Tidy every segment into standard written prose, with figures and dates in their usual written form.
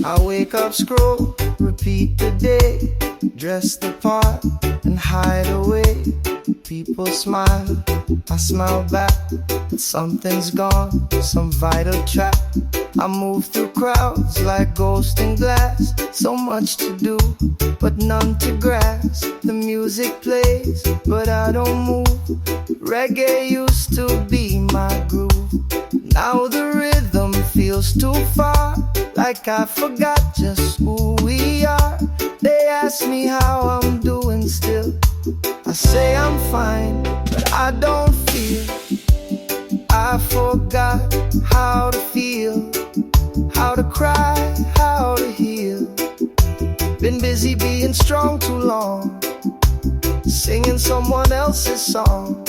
I wake up, scroll, repeat the day, dress the part and hide away. People smile, I smile back, but something's gone, some vital track. I move through crowds like ghost in glass. So much to do, but none to grasp. The music plays, but I don't move. Reggae used to be my groove. Now the rhythm feels too far, like I forgot just who we are. They ask me how I'm doing still. I say I'm fine, but I don't feel. I forgot how to feel, how to cry, how to heal. Been busy being strong too long, singing someone else's song.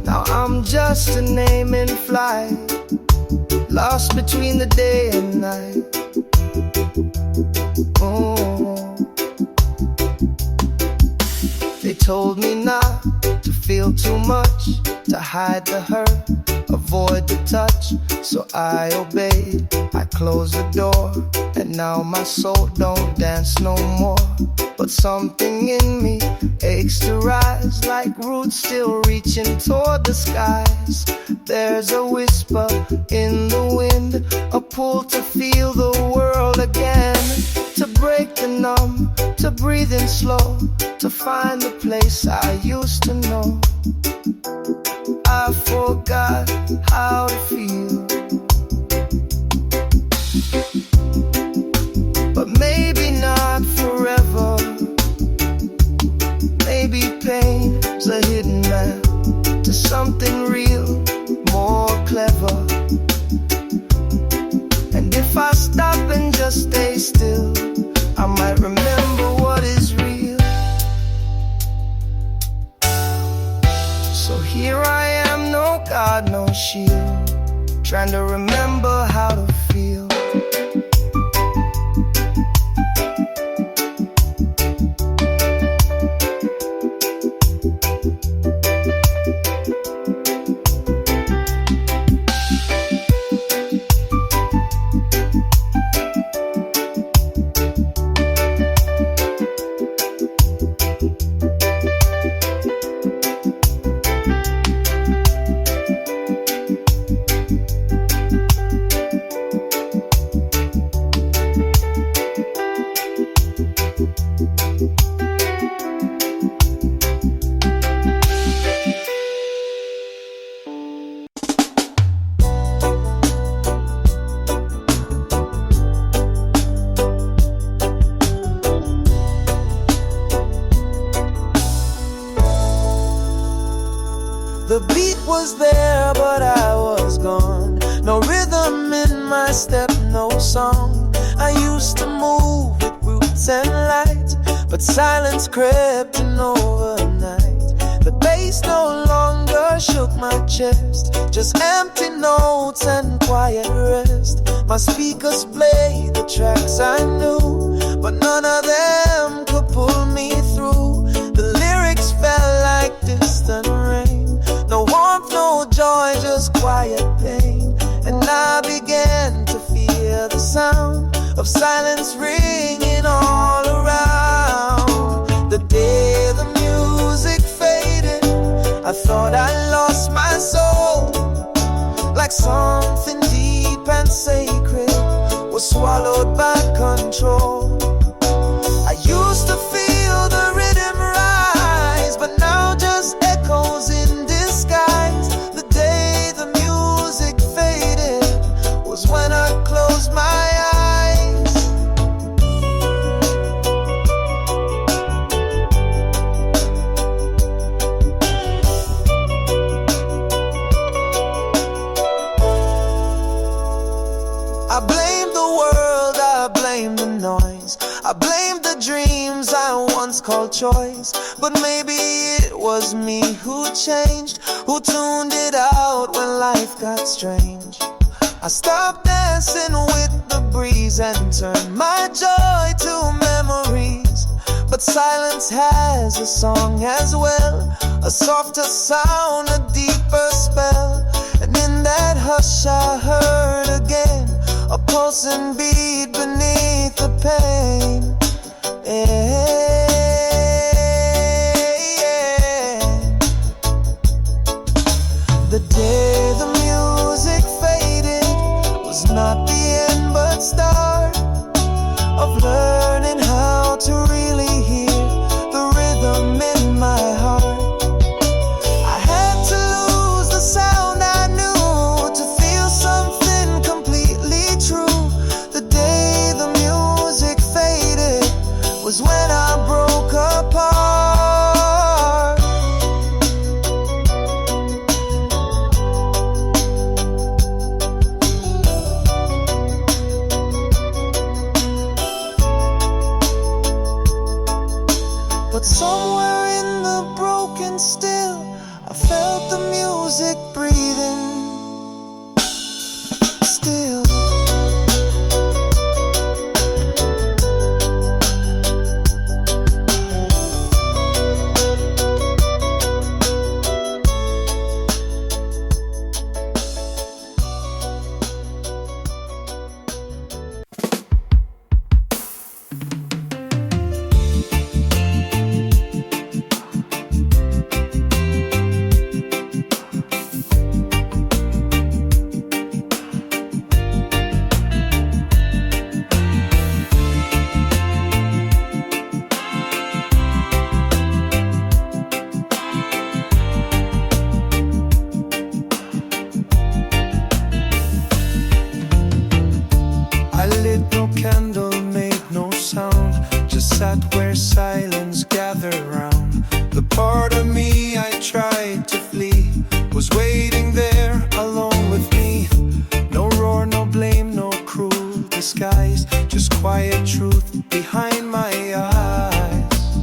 Now I'm just a name in flight, lost between the day and night. Oh. They told me not to feel too much, to hide the hurt, avoid the touch. So I obeyed, I closed the door, and now my soul don't dance no more. But something in me aches to rise, like roots still reaching toward the skies. There's a whisper in the wind, a pull to feel the world again, to break the numb, to breathe in slow, to find the place I used to know. I forgot how to feel, but maybe not forever. Maybe pain's a hidden map to something real, more clever. And if I stop and just stay still, I might remember what is real. So here I am, no God, no shield, trying to remember how to feel. The beat was there, but I was gone. No rhythm in my step, no song. I used to move with roots and light, but silence crept in overnight. The bass no longer shook my chest, just empty notes and quiet rest. My speakers played the tracks I knew, but none of them could pull me through. The lyrics felt like distant rain, no warmth, no joy, just quiet pain. And I began to feel the sound of silence ringing all around. The day the music faded, I thought I lost my soul, like something deep and sacred was swallowed by control. I used to feel the rhythm rise, but now just echoes in disguise. The day the music faded was when I closed my eyes. I blame the world, I blame the noise, I blame the dreams I once called choice. But maybe it was me who changed, who tuned it out when life got strange. I stopped dancing with the breeze and turned my joy to memories. But silence has a song as well, a softer sound, a deeper spell. And in that hush I heard again a pulsing beat beneath pain. The day the music faded was not the end but start of learning how to really hear the rhythm in my heart. I had to lose the sound I knew to feel something completely true. The day the music faded was when I broke apart. But somewhere in the broken still, I felt the music breathing still. I lit no candle, made no sound, just sat where silence gathered round. The part of me I tried to flee was waiting there alone with me. No roar, no blame, no cruel disguise, just quiet truth behind my eyes.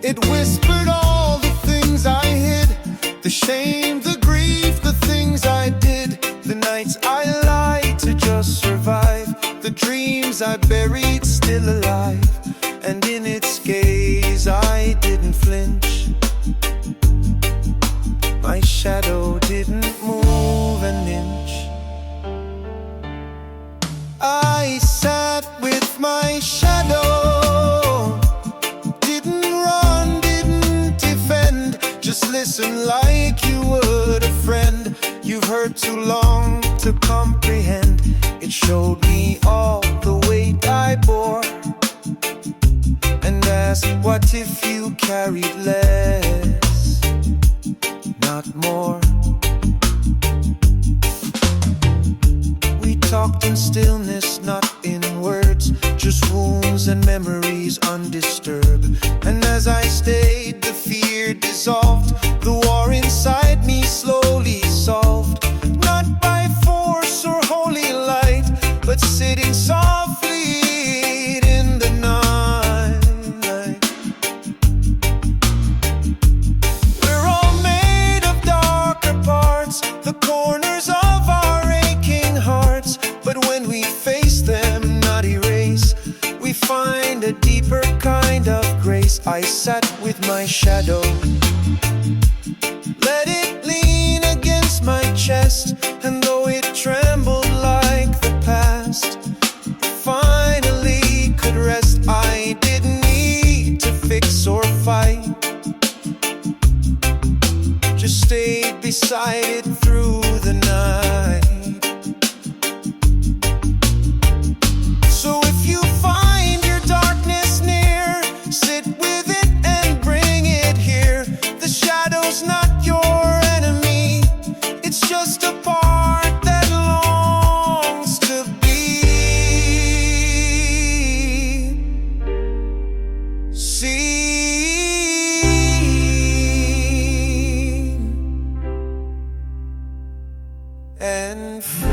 It whispered all the things I hid, the shame, the grief, the things I did, the nights I lied to just survive, the dreams I buried still alive. And in its gaze I didn't flinch, my shadow didn't move an inch. I sat with my shadow, didn't run, didn't defend, just listen like you would a friend you've heard too long to comprehend. It showed me all the weight I bore and asked, what if you carried less, not more? We talked in stillness, not in words, just wounds and memories undisturbed. And as I stayed, the fear dissolved, the war inside me slowly solved, not by force or holy light, but sitting softly in the night. We're all made of darker parts, the corners of our aching hearts, but when we face them, not erase, we find a deeper kind of grace. I sat with my shadow, let it lean against my chest, and though it trembled like the past, finally could rest. I didn't need to fix or fight, just stayed beside it through the night. So if you find your darkness near, sit with it and bring it here. The shadow's not your enemy, it's just a part that longs to be seen and free.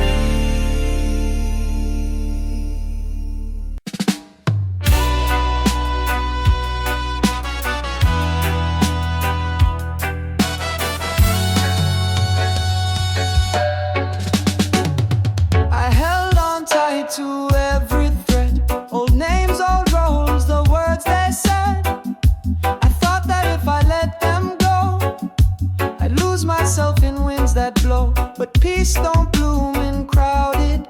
I held on tight to every thread, old names, old roles, the words they said. I thought that if I let them go, I'd lose myself in winds that blow. But peace don't bloom in crowded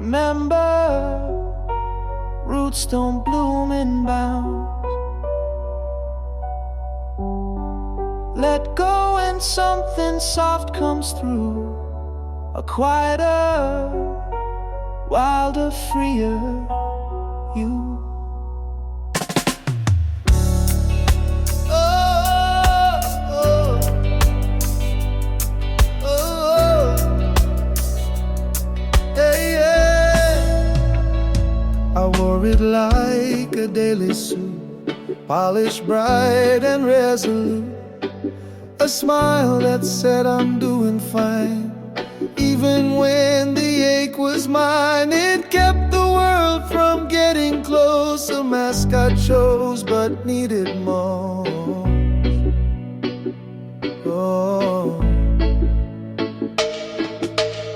Remember, roots don't bloom in bounds. Let go and something soft comes through. A quieter, wilder, freer you. I wore it like a daily suit, polished, bright and resolute. A smile that said I'm doing fine. Even when the ache was mine, it kept the world from getting close. A mask I chose but needed more. Oh.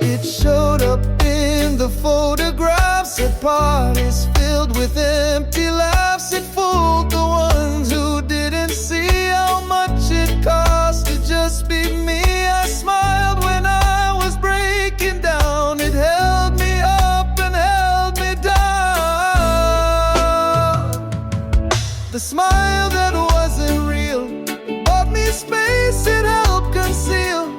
It showed up in the photographs at parties filled with empty laughs. It fooled the ones who didn't see how much it cost to just be me. I smiled when I was breaking down. It held me up and held me down. The smile that wasn't real bought me space it helped conceal.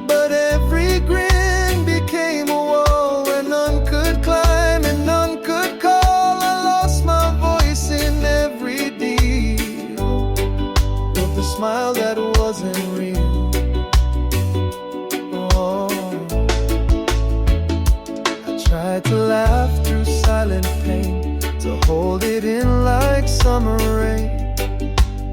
But every grin became a wall where none could climb and none could call. I lost my voice in every deal with the smile that wasn't real. Oh. I tried to laugh through silent pain, to hold it in like summer rain.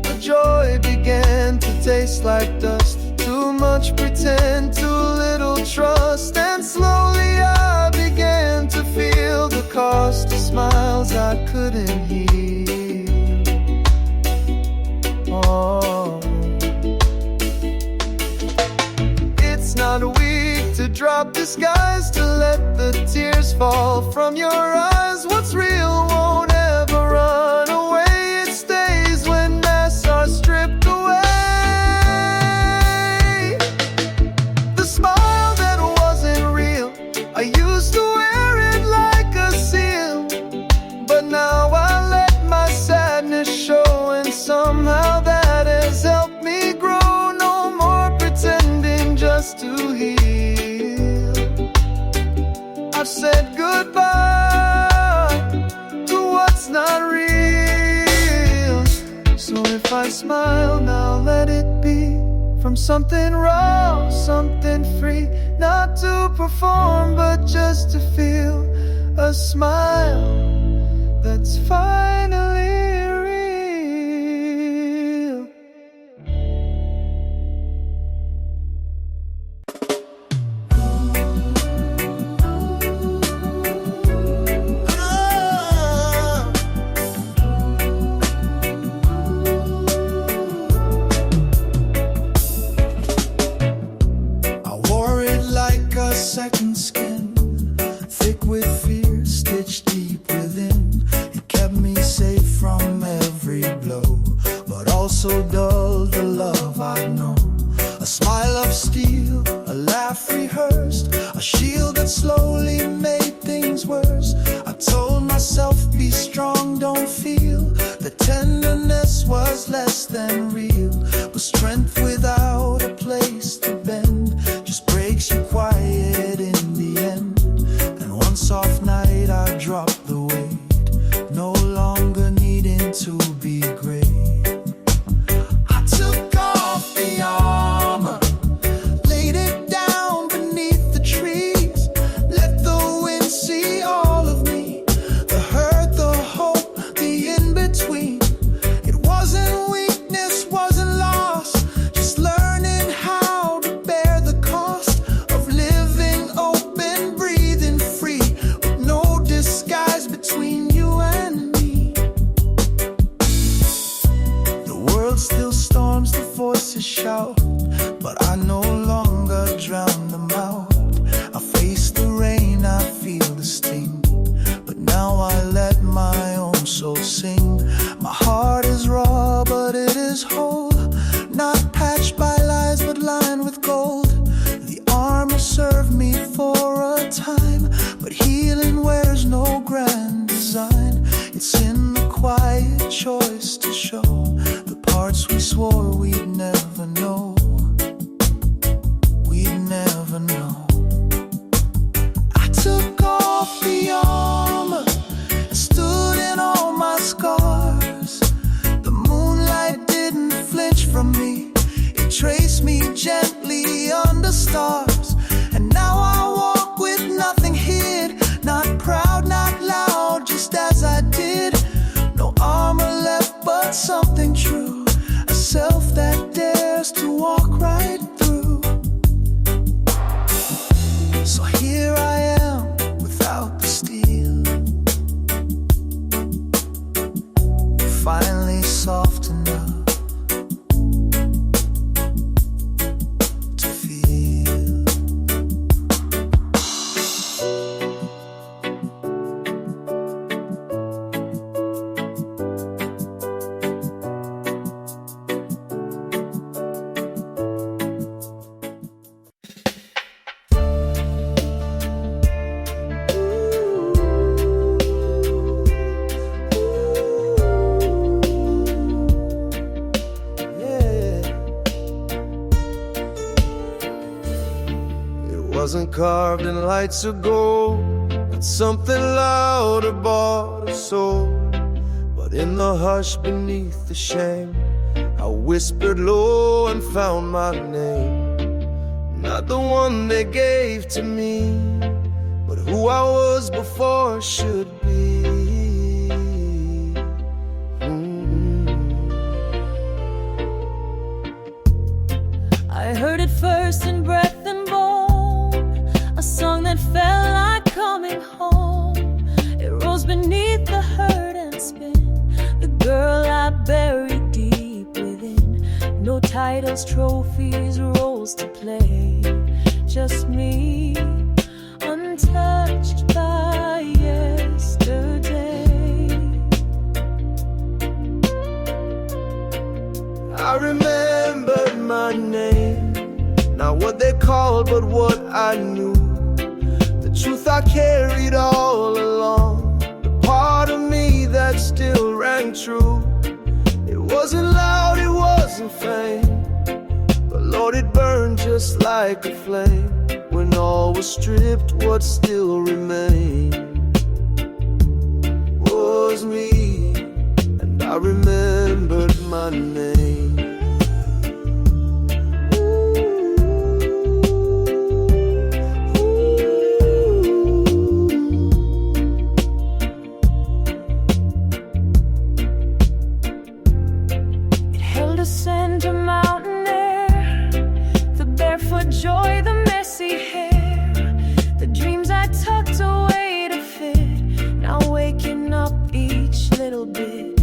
The joy began to taste like dust. Too much pretend, too little trust. And slowly I began to feel the cost of smiles I couldn't heal. Oh. It's not weak to drop disguise, to let the tears fall from your eyes. What's real won't ever run away. It stays when masks are stripped away. I used to wear it like a seal, but now I let my sadness show, and somehow that has helped me grow. No more pretending just to heal. I've said goodbye to what's not real. So if I smile now, let it be from something raw, something free. Not to perform, but just to feel a smile that's finally real. Second skin, thick with fear, stitched deep within. It kept me safe from every blow, but also dulled the love I'd known. A smile of steel, a laugh rehearsed, a shield that slowly made things worse. I told myself, be strong, don't feel. The tenderness was less than real, but strength without a place to bend just breaks you quiet in the end. And one soft night I dropped the weight, no longer needing to be great. I took off the armor, laid it down beneath the trees, let the wind see all of me, the hurt, the hope, the in-between. It wasn't weakness, wasn't loss, just learning how to bear the cost of living open, breathing free, with no disguise between you and me. The world still storms, the voices shout, but I no longer drown them out. I face the rain, I feel the sting, but now I let my own soul sing. My heart is raw, but it is whole, not patched by lies, but lined with gold. The armor served me for a time, but healing close, we swore we'd never know. We'd never know. I took off the armor and stood in all my scars. The moonlight didn't flinch from me. It traced me gently under stars. And now I walk with nothing hid. Not proud, not loud, just as I did. No armor left, but something true. A self that dares to walk right through. So here I am, without the steel. Finally soft enough to feel. Wasn't carved in lights of gold, but something louder bought a soul. But in the hush beneath the shame, I whispered low and found my name. Not the one they gave to me, but who I was before should be. I heard it first in breath and bone, a song that felt like coming home. It rose beneath the hurt and spin, the girl I buried deep within. No titles, trophies, roles to play, just me, untouched by yesterday. I remembered my name, not what they called, but what I knew. The truth I carried all along, the part of me that still rang true. It wasn't loud, it wasn't fame, but Lord, it burned just like a flame. When all was stripped, what still remained was me, and I remembered my name. Descend to mountain air, the barefoot joy, the messy hair, the dreams I tucked away to fit, now waking up each little bit.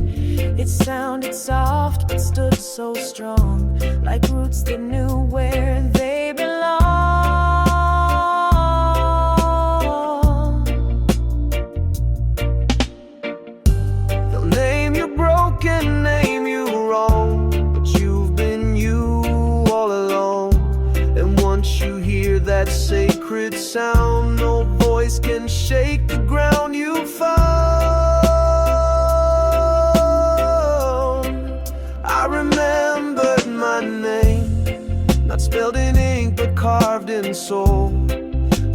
It sounded soft but stood so strong, like roots that knew where they belong. They'll name you broken, name you wrong, that sacred sound, no voice can shake the ground you found. I remembered my name, not spelled in ink but carved in soul.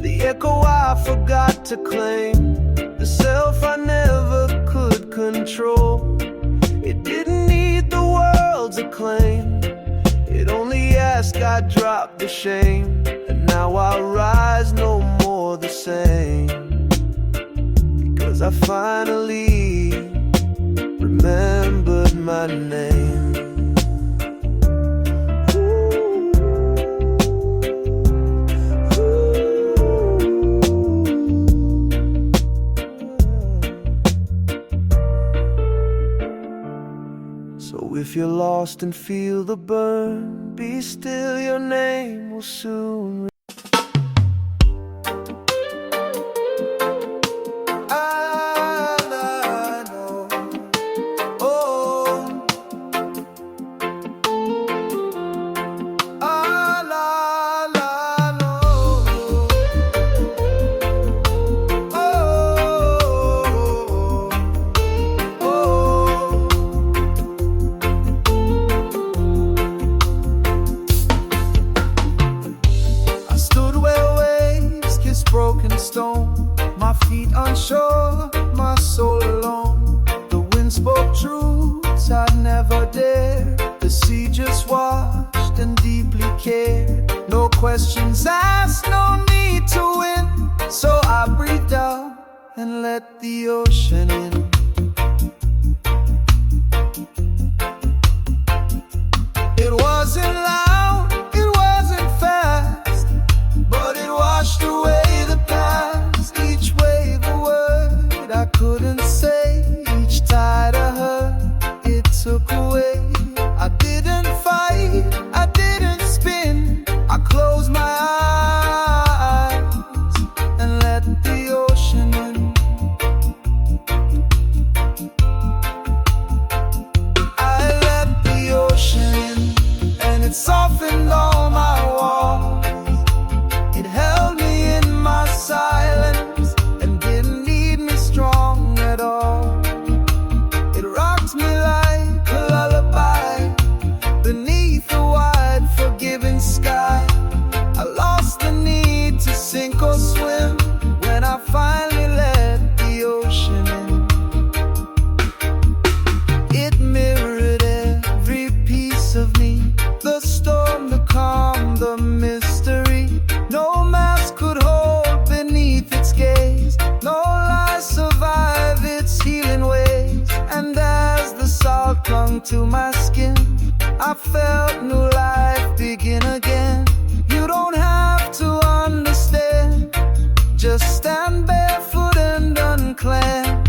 The echo I forgot to claim, the self I never could control. It didn't need the world's acclaim, it only asked I drop the shame. Now I rise no more the same, because I finally remembered my name. So if you're lost and feel the burn, be still, your name will soon questions asked, no need to win. So I breathe down and let the ocean in. It wasn't loud, it wasn't fast, but it washed away the past. Each wave a word I couldn't say, each tide I heard, it took away. I didn't fight, I didn't spin, I closed my eyes and let the ocean in. I let the ocean in, and it softened all my walls. It held me in my silence and didn't need me strong at all. It rocked me like a lullaby beneath a wide, forgiving sky. I lost the need to sink or swim when I finally let the ocean in. It mirrored every piece of me, the storm, the calm, the mystery. No mask could hold beneath its gaze, no lie survive its healing ways. And as the salt clung to my skin, I felt new life begin again. You don't have to understand, just stand barefoot and unclad.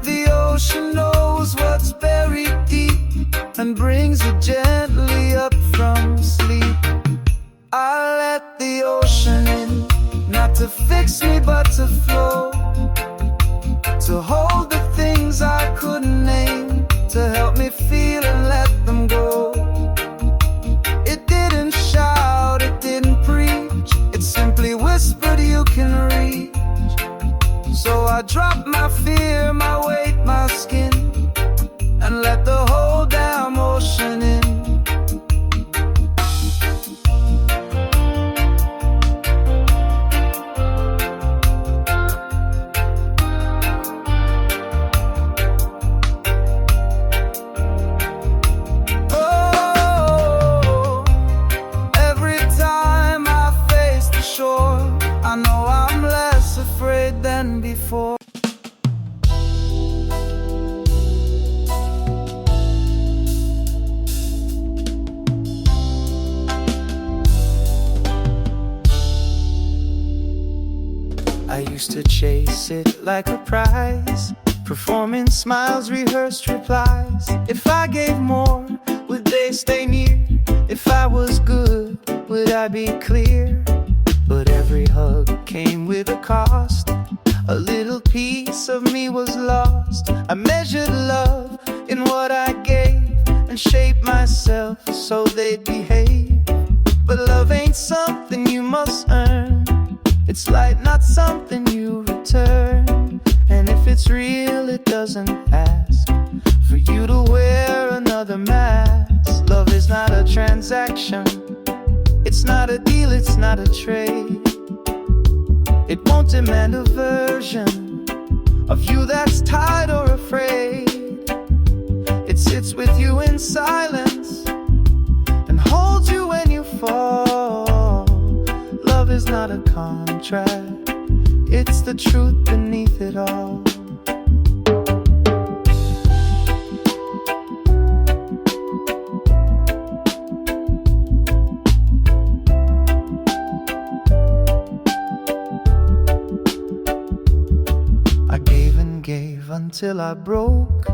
The ocean knows what's buried deep and brings it gently up from sleep. I let the ocean in, not to fix me but to flow, to hold the things I couldn't name, to help me feel and let them go. It didn't shout, it didn't preach, it simply whispered you can reach. So I dropped my fear, my weight, my skin, and let the whole damn ocean in. Oh, every time I face the shore, I know I'm less afraid than before. I used to chase it like a prize, performing smiles, rehearsed replies. If I gave more, would they stay near? If I was good, would I be clear? But every hug came with a cost. A little piece of me was lost. I measured love in what I gave and shaped myself so they'd behave. But love ain't something you must earn. It's light, not something you return. And if it's real, it doesn't ask for you to wear another mask. Love is not a transaction, it's not a deal, it's not a trade. It won't demand a version of you that's tired or afraid. It sits with you in silence and holds you when you fall. Love is not a contract, it's the truth beneath it all. I gave and gave until I broke,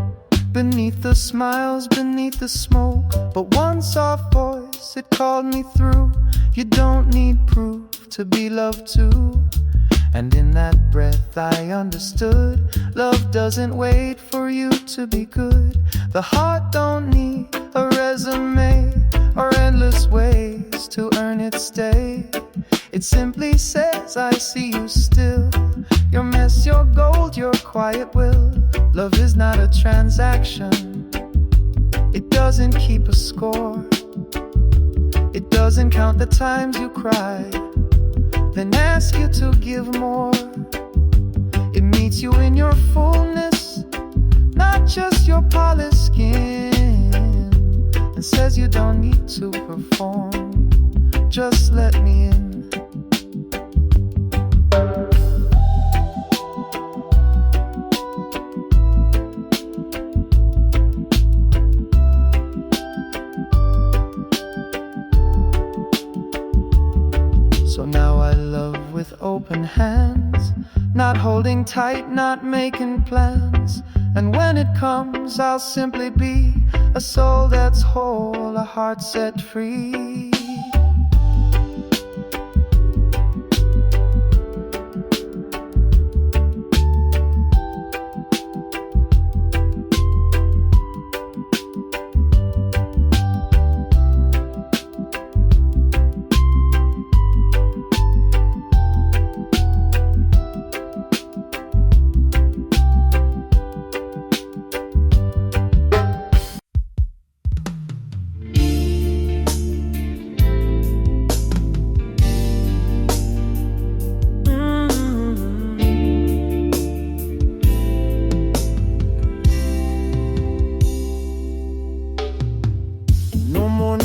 beneath the smiles, beneath the smoke. But one soft voice, it called me through. You don't need proof to be loved too. And in that breath I understood, love doesn't wait for you to be good. The heart don't need a resume or endless ways to earn its stay. It simply says, I see you still. Your mess, your gold, your quiet will. Love is not a transaction, it doesn't keep a score. It doesn't count the times you cried, then ask you to give more. It meets you in your fullness, not just your polished skin, and says you don't need to perform. just let me in. So now I love with open hands, not holding tight, not making plans. And when it comes, I'll simply be a soul that's whole, a heart set free.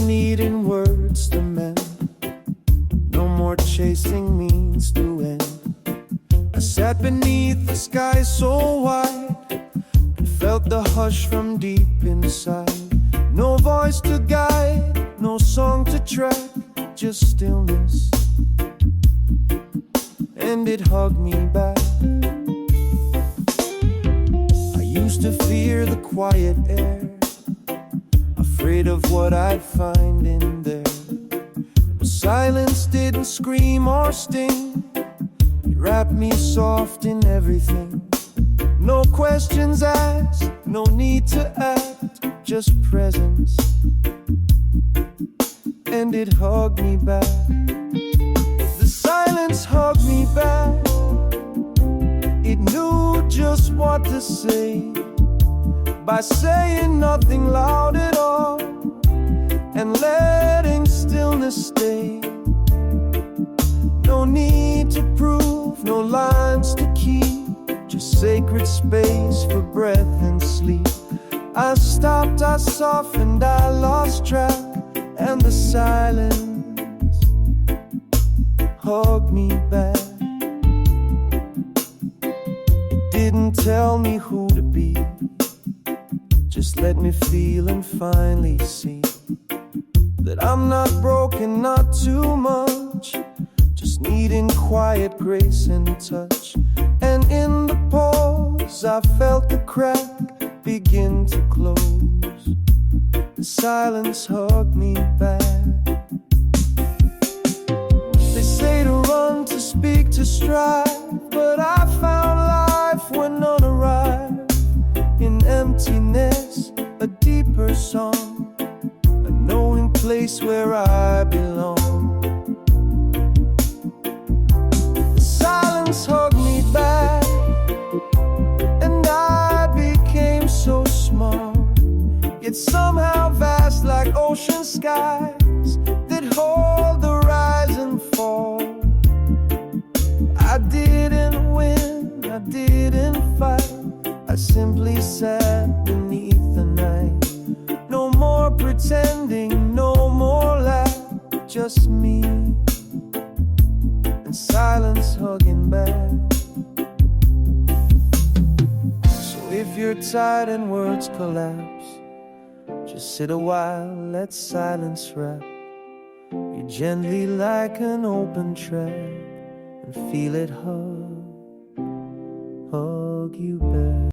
Needing words to mend, no more chasing means to end. I sat beneath the sky so wide and felt the hush from deep inside. No voice to guide, no song to track, just stillness, and it hugged me back. I used to fear the quiet air, afraid of what I'd find in there. But silence didn't scream or sting, it wrapped me soft in everything. No questions asked, no need to act, just presence, and it hugged me back. The silence hugged me back, it knew just what to say, by saying nothing loud at all and letting stillness stay. No need to prove, no lines to keep, just sacred space for breath and sleep. I stopped, I softened, I lost track, and the silence hugged me back. It didn't tell me who to be, just let me feel and finally see that I'm not broken, not too much, just needing quiet grace and touch. And in the pause I felt the crack begin to close. The silence hugged me back. They say to run, to speak, to strive, but I found life when none arrived. In emptiness, a deeper song, a knowing place where I belong. The silence hugged me back, and I became so small, yet somehow vast, like ocean skies that hold the rise and fall. I didn't win, I didn't fight, I simply sat beneath the night. No more pretending, no more laugh, just me and silence hugging back. So if you're tired and words collapse, just sit a while, let silence wrap you gently like an open track, and feel it hug you back.